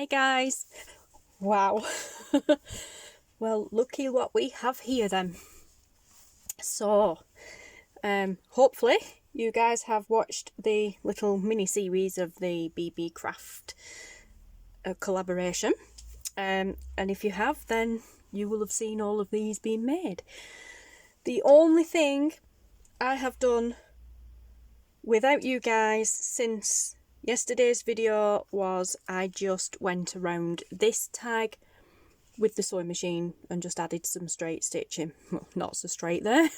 Hi guys. Wow. Well, looky what we have here then. So, hopefully you guys have watched the little mini series of the Beebeecraft collaboration. And if you have, then you will have seen all of these being made. The only thing I have done without you guys since yesterday's video was I just went around this tag with the sewing machine and just added some straight stitching. Well, not so straight there,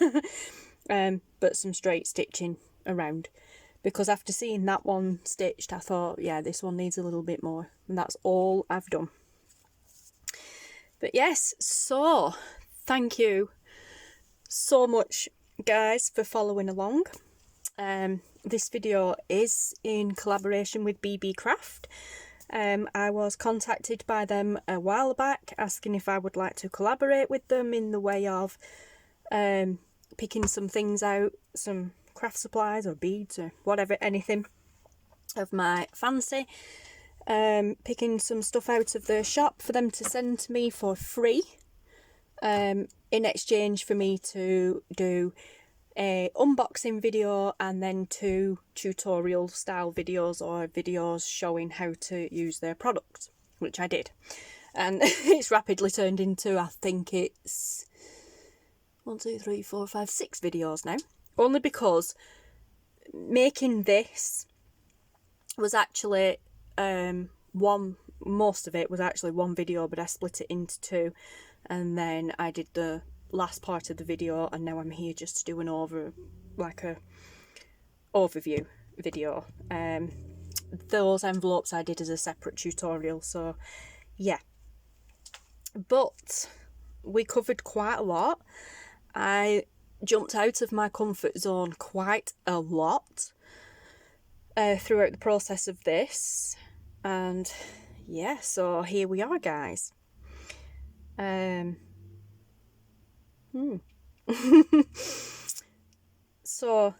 but some straight stitching around, because after seeing that one stitched I thought, yeah, this one needs a little bit more, and that's all I've done. But yes, so thank you so much guys for following along. This video is in collaboration with Beebeecraft. I was contacted by them a while back asking if I would like to collaborate with them in the way of picking some things out, some craft supplies or beads or whatever, anything of my fancy, picking some stuff out of their shop for them to send to me for free, in exchange for me to do a unboxing video and then 2 tutorial style videos or videos showing how to use their products, which I did, and it's rapidly turned into, I think it's 1, 2, 3, 4, 5, 6 videos now, only because making this was actually most of it was actually one video, but I split it into 2, and then I did the last part of the video, and now I'm here just to do an overview video. Those envelopes I did as a separate tutorial, so yeah, but we covered quite a lot. I jumped out of my comfort zone quite a lot throughout the process of this, and yeah, so here we are guys. So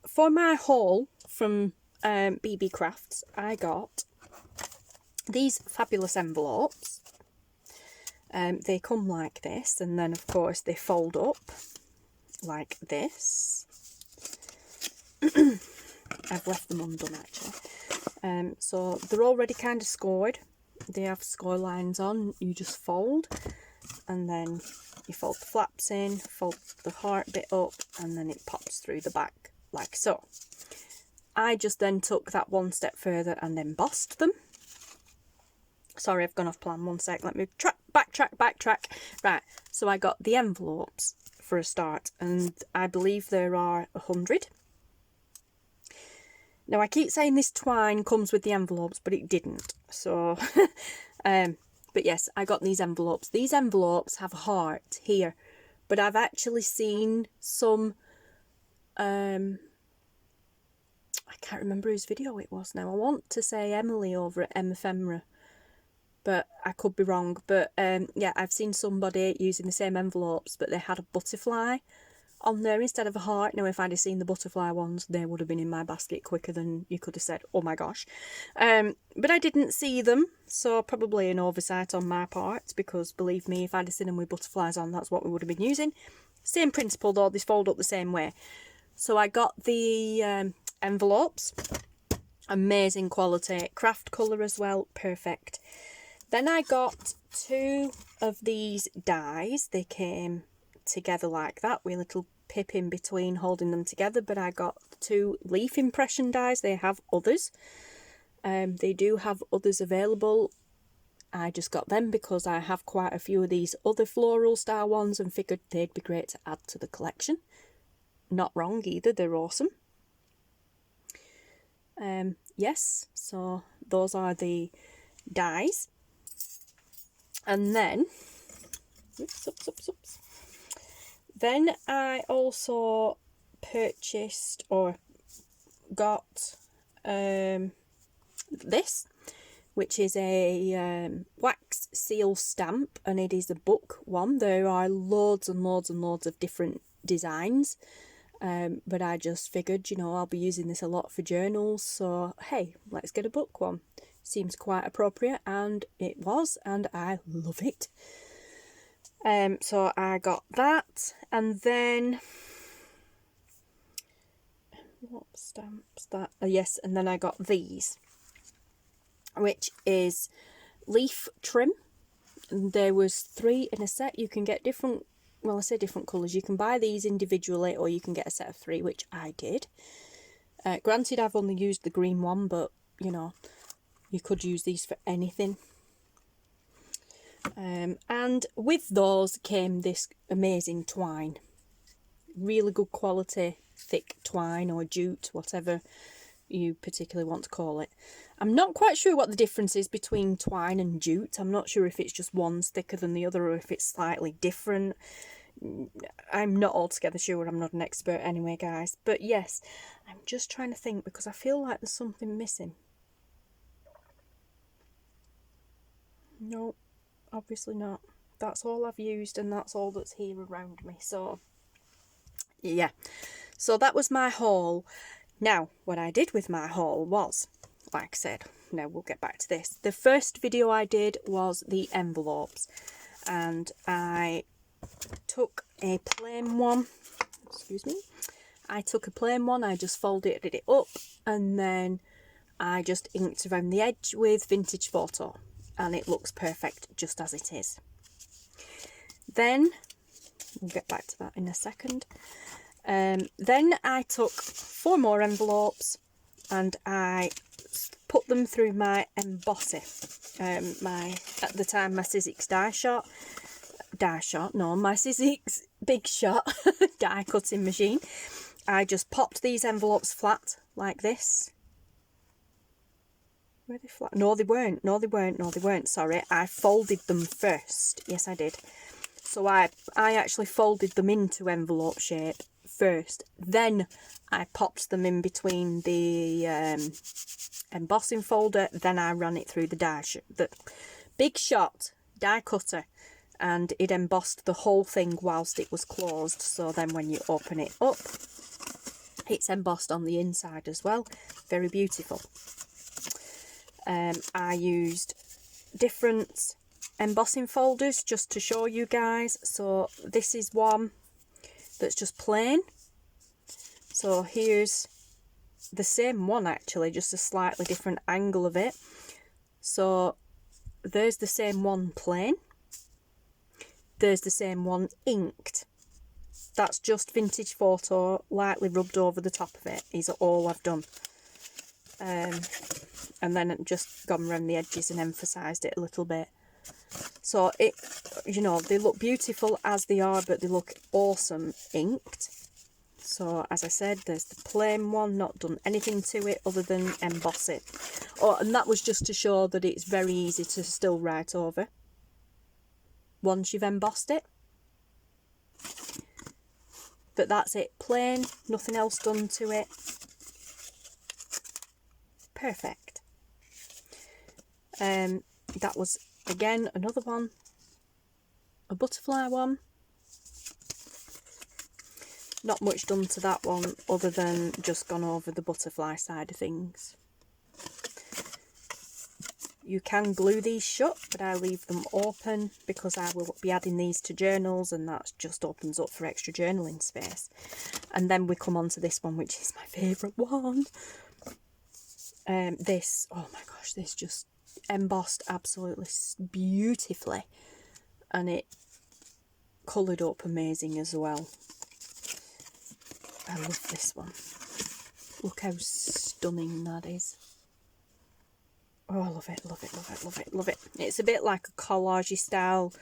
for my haul from Beebeecraft, I got these fabulous envelopes. They come like this, and then of course they fold up like this. I've left them undone actually. So they're already kind of scored. They have score lines on. You just fold, and then you fold the flaps in, fold the heart bit up, and then it pops through the back like so. I just then took that one step further and embossed them. Sorry, I've gone off plan. One sec, let me backtrack. Right, so I got the envelopes for a start, and I believe there are 100. Now I keep saying this twine comes with the envelopes, but it didn't. So but yes, I got these envelopes. These envelopes have a heart here, but I've actually seen some, I can't remember whose video it was now. I want to say Emily over at Ephemera, but I could be wrong. But yeah, I've seen somebody using the same envelopes, but they had a butterfly on there instead of a heart. Now, if I'd have seen the butterfly ones, they would have been in my basket quicker than you could have said, oh my gosh. But I didn't see them, so probably an oversight on my part, because believe me, if I'd have seen them with butterflies on, that's what we would have been using. Same principle though, they fold up the same way. So I got the envelopes, amazing quality, craft colour as well, perfect. Then I got 2 of these dies. They came together like that with a little pip in between holding them together, but I got 2 leaf impression dies. They have others, they do have others available. I just got them because I have quite a few of these other floral style ones and figured they'd be great to add to the collection. Not wrong either, they're awesome. Yes, so those are the dies. And then oops. Then I also purchased or got this, which is a wax seal stamp, and it is a book one. There are loads and loads and loads of different designs, but I just figured, you know, I'll be using this a lot for journals, so hey, let's get a book one. seems quite appropriate, and it was, and I love it. So I got that, and then what stamps that? Oh, yes, and then I got these, which is leaf trim. And there was 3 in a set. You can get different, well, I say different colours. You can buy these individually, or you can get a set of 3, which I did. Granted, I've only used the green one, but you know, you could use these for anything. And with those came this amazing twine. Really good quality, thick twine or jute, whatever you particularly want to call it. I'm not quite sure what the difference is between twine and jute. I'm not sure if it's just one's thicker than the other or if it's slightly different. I'm not altogether sure. I'm not an expert anyway, guys. But yes, I'm just trying to think because I feel like there's something missing. No, obviously not. That's all I've used and that's all that's here around me. So yeah, so that was my haul. Now, what I did with my haul was, like I said, now we'll get back to this. The first video I did was the envelopes, and I took a plain one, excuse me, I took a plain one, I just folded it up, and then I just inked around the edge with Vintage Photo, and it looks perfect just as it is. Then, we'll get back to that in a second. Then I took 4 more envelopes and I put them through my embosser, at the time my Sizzix my Sizzix Big Shot die cutting machine. I just popped these envelopes flat like this. Were they flat? No, they weren't, sorry. I folded them first. Yes, I did. So I actually folded them into envelope shape first, then I popped them in between the embossing folder, then I ran it through the Big Shot die cutter, and it embossed the whole thing whilst it was closed, so then when you open it up it's embossed on the inside as well. Very beautiful. I used different embossing folders just to show you guys. So this is one that's just plain. So here's the same one actually, just a slightly different angle of it. So there's the same one plain. There's the same one inked. That's just Vintage Photo lightly rubbed over the top of it is all I've done. And then just gone around the edges and emphasised it a little bit. So it, you know, they look beautiful as they are, but they look awesome inked. So as I said, there's the plain one, not done anything to it other than emboss it. Oh, and that was just to show that it's very easy to still write over once you've embossed it. But that's it, plain, nothing else done to it. Perfect. That was again another one, a butterfly one. Not much done to that one other than just gone over the butterfly side of things. You can glue these shut, but I leave them open because I will be adding these to journals, and that just opens up for extra journaling space. And then we come on to this one, which is my favourite one. This, oh my gosh, this just embossed absolutely beautifully, and it coloured up amazing as well. I love this one. Look how stunning that is. Oh, I love it, love it, love it, love it, love it. It's a bit like a collage style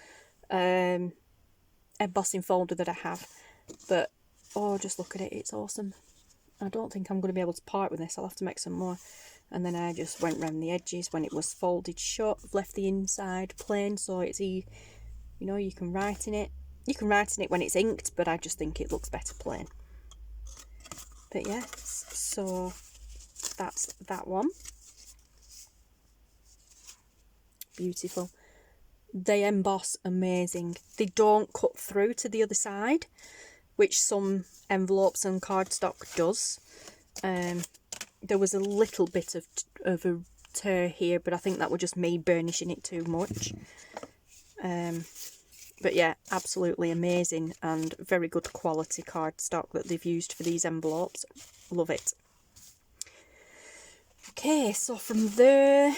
embossing folder that I have, but oh, just look at it, it's awesome. I don't think I'm going to be able to part with this. I'll have to make some more. And then I just went round the edges when it was folded shut, left the inside plain, so it's, you know, you can write in it. You can write in it when it's inked, but I just think it looks better plain. But yes, so that's that one. Beautiful. They emboss amazing. They don't cut through to the other side, which some envelopes and cardstock does. There was a little bit of a tear here, but I think that was just me burnishing it too much. But yeah, absolutely amazing and very good quality cardstock that they've used for these envelopes. Love it. Okay, so from there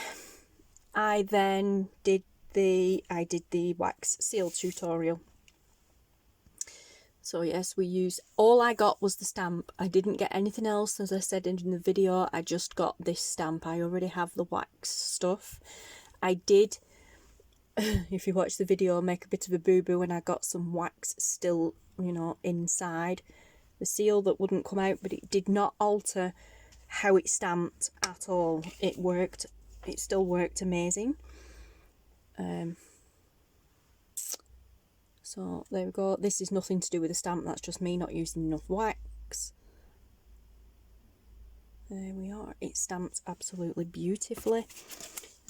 I then did the wax seal tutorial. So yes, we used, all I got was the stamp. I didn't get anything else, as I said in the video. I just got this stamp. I already have the wax stuff. I did, if you watch the video, make a bit of a boo-boo, and I got some wax still, you know, inside the seal that wouldn't come out, but it did not alter how it stamped at all. It worked, it still worked amazing. So there we go. This is nothing to do with the stamp, that's just me not using enough wax. There we are. It stamps absolutely beautifully.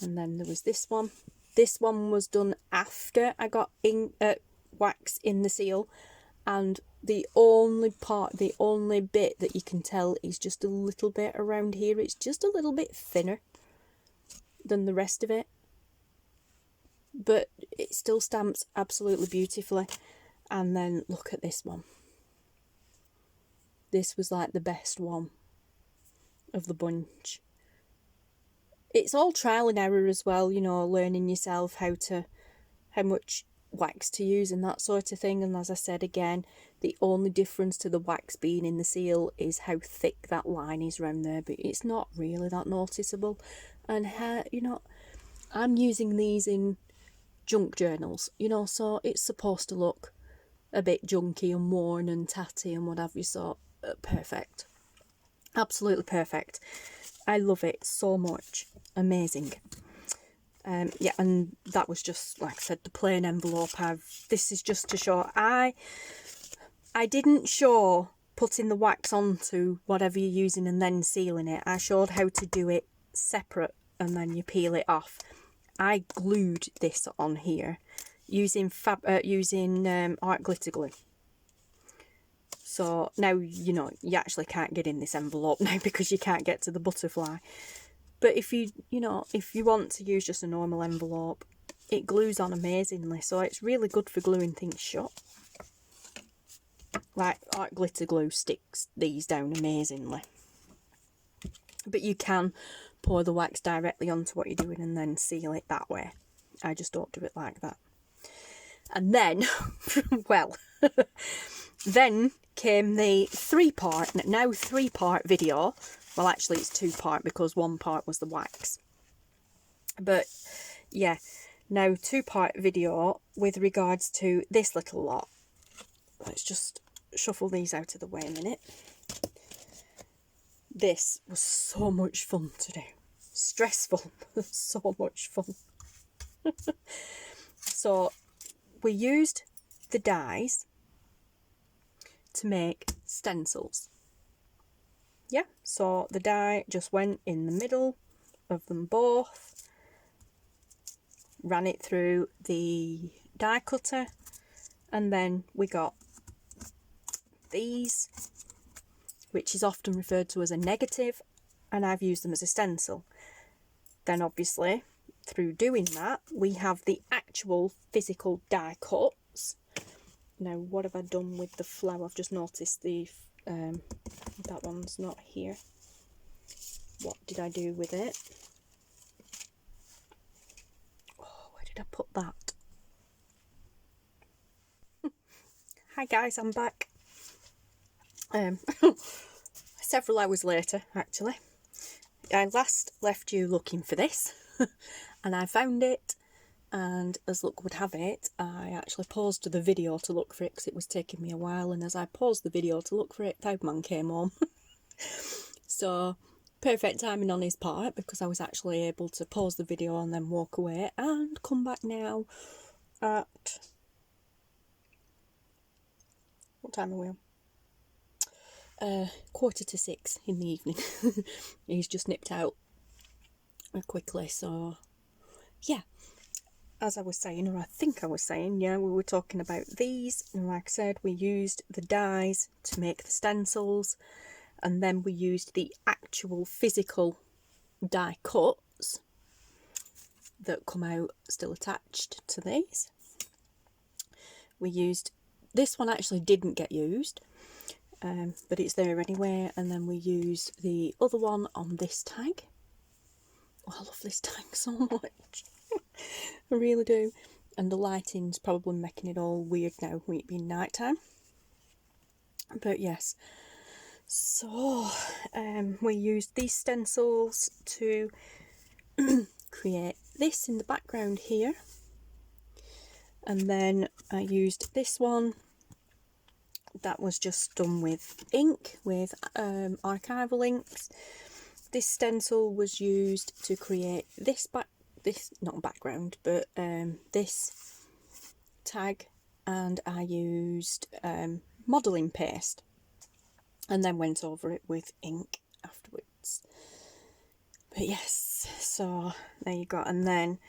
And then there was this one. This one was done after I got wax in the seal, and the only bit that you can tell is just a little bit around here. It's just a little bit thinner than the rest of it, but it still stamps absolutely beautifully. And then look at this one. This was like the best one of the bunch. It's all trial and error as well, you know, learning yourself how much wax to use and that sort of thing. And as I said again, the only difference to the wax being in the seal is how thick that line is around there, but it's not really that noticeable. And you know, I'm using these in junk journals, you know, so it's supposed to look a bit junky and worn and tatty and what have you. So perfect, absolutely perfect. I love it so much. Amazing. Yeah, and that was just, like I said, the plain envelope. This is just to show, I didn't show putting the wax onto whatever you're using and then sealing it. I showed how to do it separate and then you peel it off. I glued this on here using art glitter glue. So now, you know, you actually can't get in this envelope now because you can't get to the butterfly. But if you want to use just a normal envelope, it glues on amazingly. So it's really good for gluing things shut. Like art glitter glue sticks these down amazingly. But you can pour the wax directly onto what you're doing and then seal it that way. I just don't do it like that. And then, well, then came the three-part video. Well, actually it's two-part because one part was the wax. But yeah, now two-part video with regards to this little lot. Let's just shuffle these out of the way a minute. This was so much fun to do. Stressful, so much fun. So we used the dies to make stencils. Yeah, so the die just went in the middle of them both, ran it through the die cutter, and then we got these, which is often referred to as a negative, and I've used them as a stencil. Then obviously through doing that we have the actual physical die cuts. Now what have I done with the flower? I've just noticed that one's not here. What did I do with it? Oh, where did I put that? Hi guys, I'm back. Several hours later, actually. I last left you looking for this and I found it, and as luck would have it, I actually paused the video to look for it because it was taking me a while, and as I paused the video to look for it, Taubman came home. So perfect timing on his part, because I was actually able to pause the video and then walk away and come back now at, what time are we on? 5:45 in the evening. He's just nipped out quickly. So yeah, as I was saying, or I think I was saying, yeah, we were talking about these, and like I said, we used the dies to make the stencils, and then we used the actual physical die cuts that come out still attached to these. We used, this one actually didn't get used, but it's there anyway, and then we used the other one on this tag. Oh, I love this tag so much. I really do. And the lighting's probably making it all weird now with it being night time. But yes, so we used these stencils to create this in the background here. And then I used this one that was just done with ink, with archival inks. This stencil was used to create this not background, but this tag, and I used modelling paste and then went over it with ink afterwards. But yes, so there you go. And then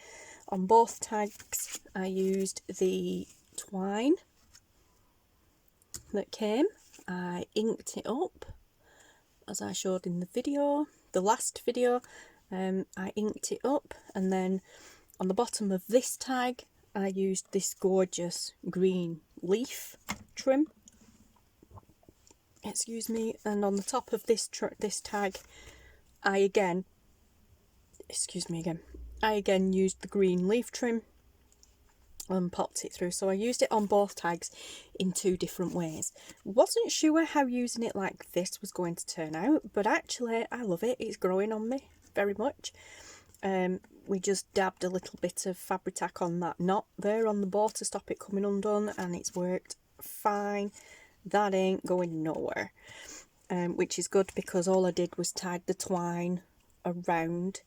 on both tags I used the twine that came. I inked it up as I showed in the video, the last video. I inked it up, and then on the bottom of this tag I used this gorgeous green leaf trim, excuse me, and on the top of this tag I again used the green leaf trim and popped it through. So I used it on both tags in two different ways. Wasn't sure how using it like this was going to turn out, but actually I love it. It's growing on me very much. We just dabbed a little bit of Fabri-Tac on that knot there on the bow to stop it coming undone, and it's worked fine. That ain't going nowhere, which is good, because all I did was tie the twine around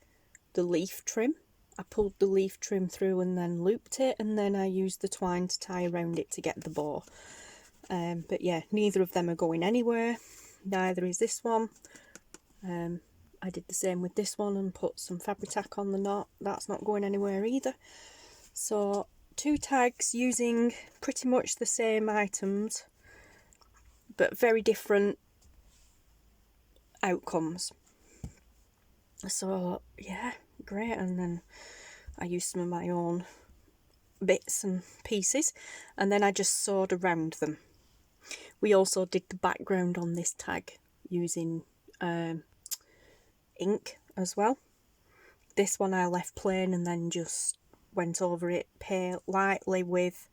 the leaf trim. I pulled the leaf trim through and then looped it, and then I used the twine to tie around it to get the bow. But yeah, neither of them are going anywhere. Neither is this one. I did the same with this one and put some Fabri-Tac on the knot. That's not going anywhere either. So 2 tags using pretty much the same items, but very different outcomes. So yeah, great. And then I used some of my own bits and pieces, and then I just sewed around them. We also did the background on this tag using ink as well. This one I left plain and then just went over it lightly with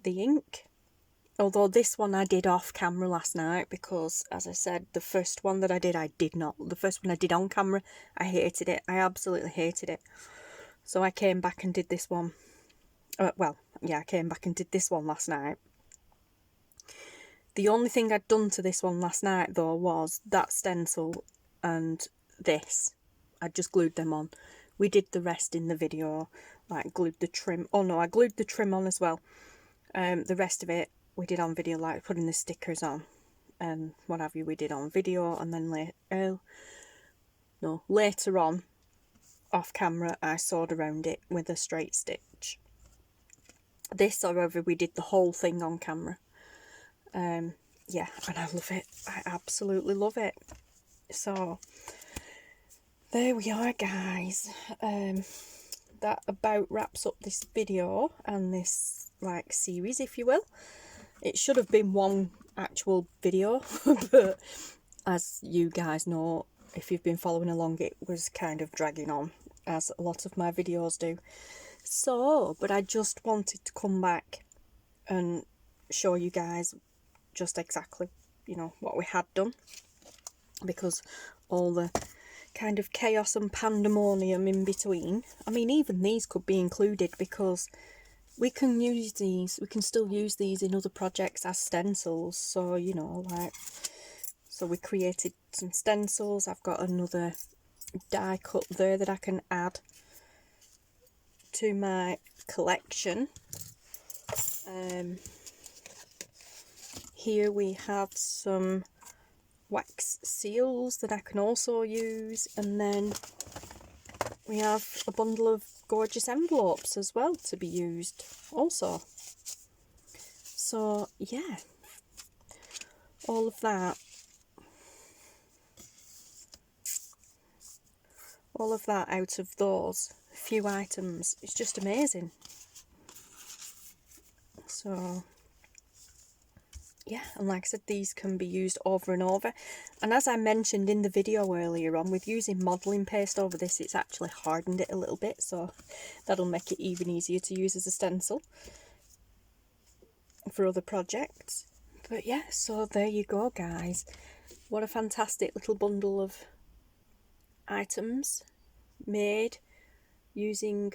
the ink. Although this one I did off camera last night, because as I said, the first one that I did the first one I did on camera, I hated it. I absolutely hated it. So I came back and did this one. I came back and did this one last night. The only thing I'd done to this one last night though was that stencil and this. I just glued them on. We did the rest in the video, like glued the trim. Oh no, I glued the trim on as well. The rest of it we did on video, like putting the stickers on and what have you, we did on video. And then later on off camera I sewed around it with a straight stitch. This, however, we did the whole thing on camera. Yeah, and I love it. I absolutely love it. So there we are, guys. That about wraps up this video and this like series, if you will. It should have been one actual video, but as you guys know, if you've been following along, it was kind of dragging on, as a lot of my videos do. So, but I just wanted to come back and show you guys just exactly, you know, what we had done, because all the kind of chaos and pandemonium in between. I mean, even these could be included, because we can still use these in other projects as stencils. So, you know, like, so we created some stencils. I've got another die cut there that I can add to my collection. Here we have some wax seals that I can also use, and then we have a bundle of gorgeous envelopes as well to be used also. So yeah, all of that out of those few items. It's just amazing. So yeah, and like I said, these can be used over and over. And as I mentioned in the video earlier on, with using modelling paste over this, it's actually hardened it a little bit, so that'll make it even easier to use as a stencil for other projects. But yeah, so there you go, guys. What a fantastic little bundle of items made using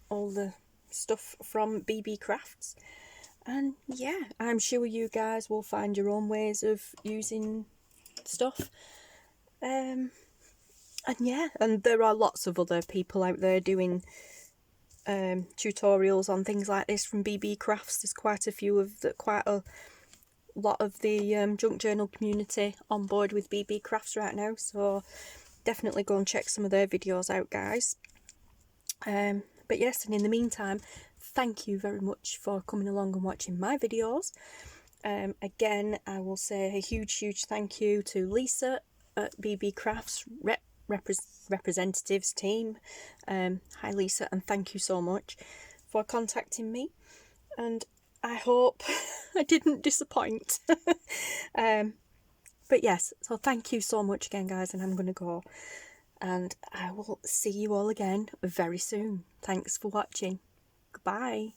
all the stuff from Beebeecraft. And yeah, I'm sure you guys will find your own ways of using stuff. And yeah, and there are lots of other people out there doing tutorials on things like this from Beebeecraft. There's quite a lot of the junk journal community on board with Beebeecraft right now, so definitely go and check some of their videos out, guys. But yes, and in the meantime, thank you very much for coming along and watching my videos. Again, I will say a huge thank you to Lisa at Beebeecraft's representatives team. Hi Lisa, and thank you so much for contacting me, and I hope I didn't disappoint. But yes, so thank you so much again, guys, and I'm going to go, and I will see you all again very soon. Thanks for watching. Goodbye.